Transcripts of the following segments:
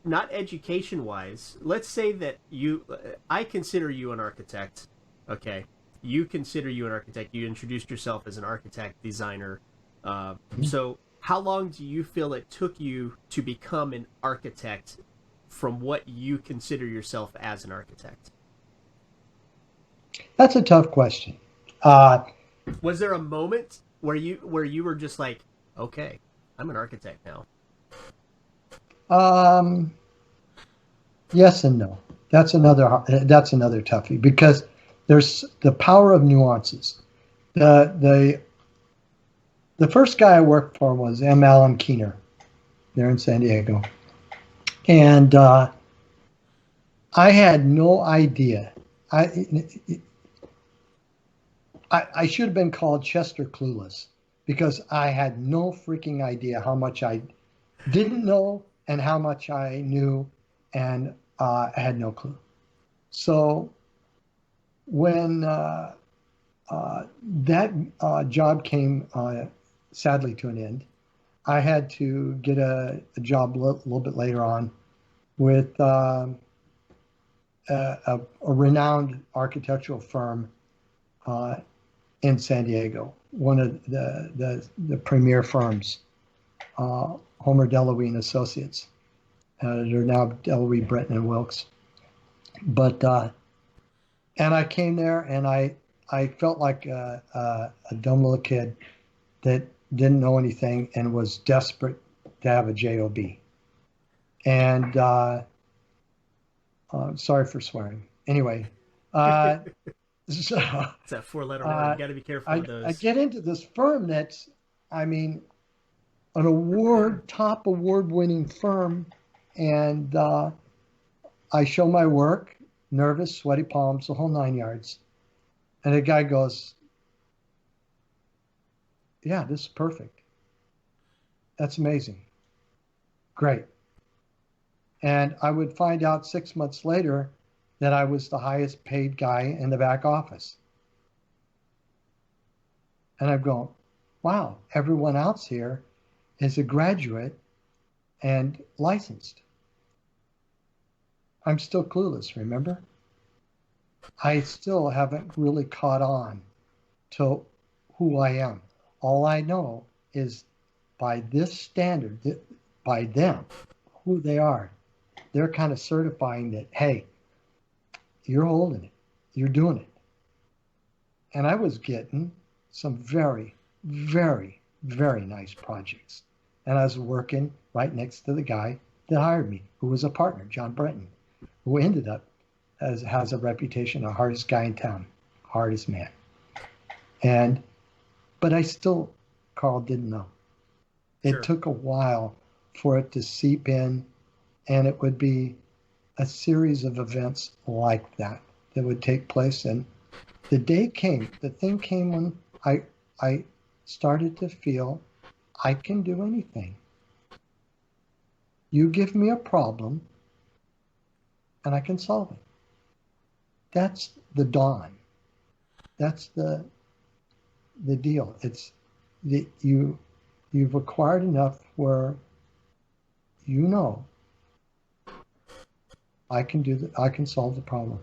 not education wise. Let's say that I consider you an architect. Okay, you consider you an architect. You introduced yourself as an architect designer. So how long do you feel it took you to become an architect from what you consider yourself as an architect? That's a tough question. Uh, Was there a moment where you were just like, okay, I'm an architect now? um, yes and no. That's another toughie because there's the power of nuances. The the the first guy I worked for was M. Allen Keener there in San Diego, and I had no idea. I I should have been called Chester Clueless because I had no freaking idea how much I didn't know and how much I knew, and I had no clue. So when that job came sadly to an end, I had to get a job little bit later on with a renowned architectural firm uh, in San Diego, one of the premier firms, Homer Delawee and Associates. They're now Delawee, Britton, and Wilkes. But and I came there and I felt like a dumb little kid that didn't know anything and was desperate to have a job. And sorry for swearing. Anyway, uh, so It's that four-letter word. You got to be careful with I those. get into this firm that's, I mean, an top award winning firm, and I show my work, nervous, sweaty palms, the whole 9 yards. And the guy goes, "Yeah, this is perfect. That's amazing. Great." And I would find out 6 months later that I was the highest paid guy in the back office. And I'm going, wow, everyone else here is a graduate and licensed. I'm still clueless, remember? I still haven't really caught on to who I am. All I know is by this standard, by them, who they are, they're kind of certifying that, hey, you're holding it, you're doing it. And I was getting some very, very, very nice projects. And I was working right next to the guy that hired me, who was a partner, John Brenton, who ended up has a reputation, the hardest guy in town, hardest man. And but I still, Carl, didn't know. It Sure. took a while for it to seep in, and it would be a series of events like that that would take place. And the day came, the thing came when I started to feel I can do anything. You give me a problem and I can solve it. That's the dawn. That's the deal. It's that you've acquired enough where you know I can do that. I can solve the problem.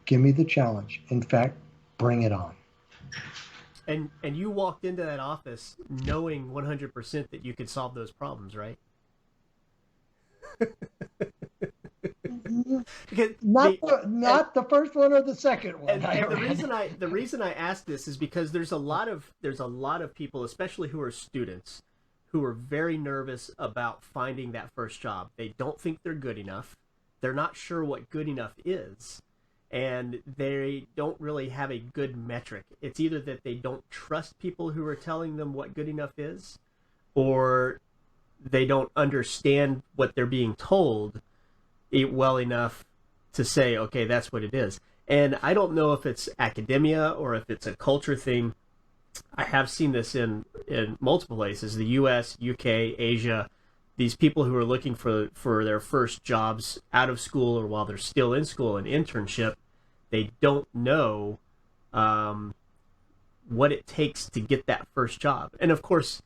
Give me the challenge. In fact, bring it on. And you walked into that office knowing 100% that you could solve those problems, right? Because Not the the and not the first one or the second one. and the reason I ask this is because there's a lot of people, especially who are students, who are very nervous about finding that first job. They don't think they're good enough. They're not sure what good enough is, and they don't really have a good metric. It's either that they don't trust people who are telling them what good enough is, or they don't understand what they're being told well enough to say, okay, that's what it is. And I don't know if it's academia or if it's a culture thing. I have seen this in multiple places: the U.S., UK, Asia. These people who are looking for their first jobs out of school or while they're still in school, an internship, they don't know um, what it takes to get that first job. And of course,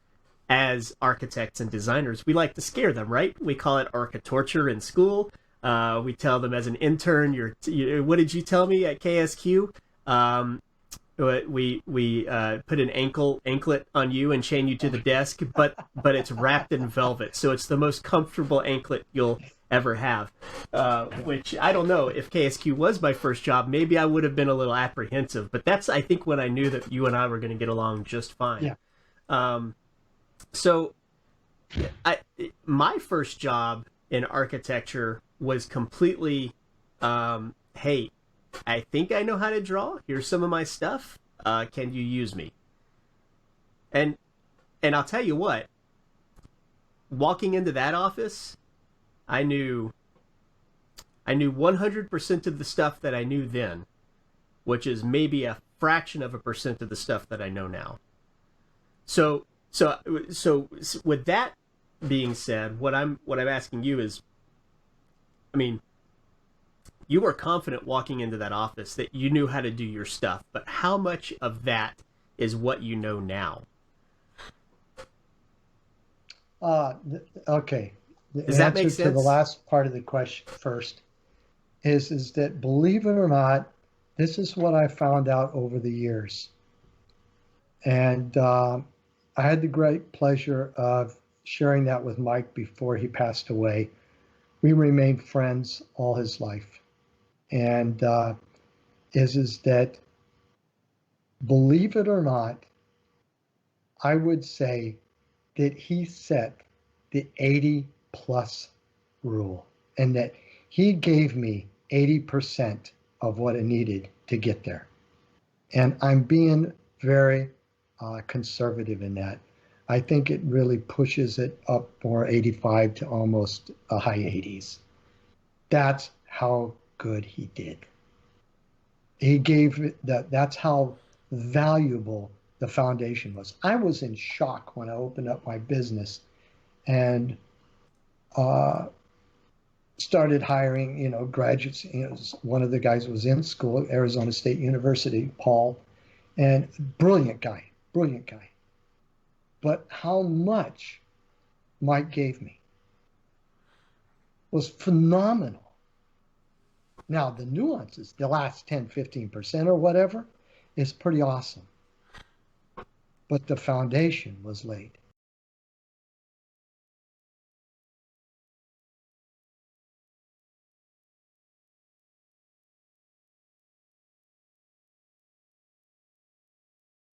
as architects and designers, we like to scare them, right? We call it architorture in school. We tell them as an intern, what did you tell me at KSQ? We put an anklet on you and chain you to the desk, but it's wrapped in velvet, so it's the most comfortable anklet you'll ever have. Which I don't know, if KSQ was my first job, maybe I would have been a little apprehensive, but that's, I think, when I knew that you and I were going to get along just fine. Yeah. So my first job in architecture was completely, hey, I think I know how to draw. Here's some of my stuff. Can you use me? And I'll tell you what, walking into that office, I knew 100% of the stuff that I knew then, which is maybe a fraction of a percent of the stuff that I know now. So with that being said, what I'm asking you is, I mean, you were confident walking into that office that you knew how to do your stuff, but how much of that is what you know now? Okay. Does that make answer to the sense? last part of the question first is that, believe it or not, this is what I found out over the years. And I had the great pleasure of sharing that with Mike before he passed away. We remained friends all his life. And is that, believe it or not, I would say that he set the 80 plus rule, and that he gave me 80% of what I needed to get there. And I'm being very conservative in that. I think it really pushes it up more 85 to almost a high 80s. That's how good he did. He gave that's how valuable the foundation was. I was in shock when I opened up my business and started hiring, graduates. One of the guys was in school at Arizona State University, Paul, and brilliant guy. But how much Mike gave me was phenomenal. Now, the nuances, the last 10, 15% or whatever, is pretty awesome. But the foundation was laid.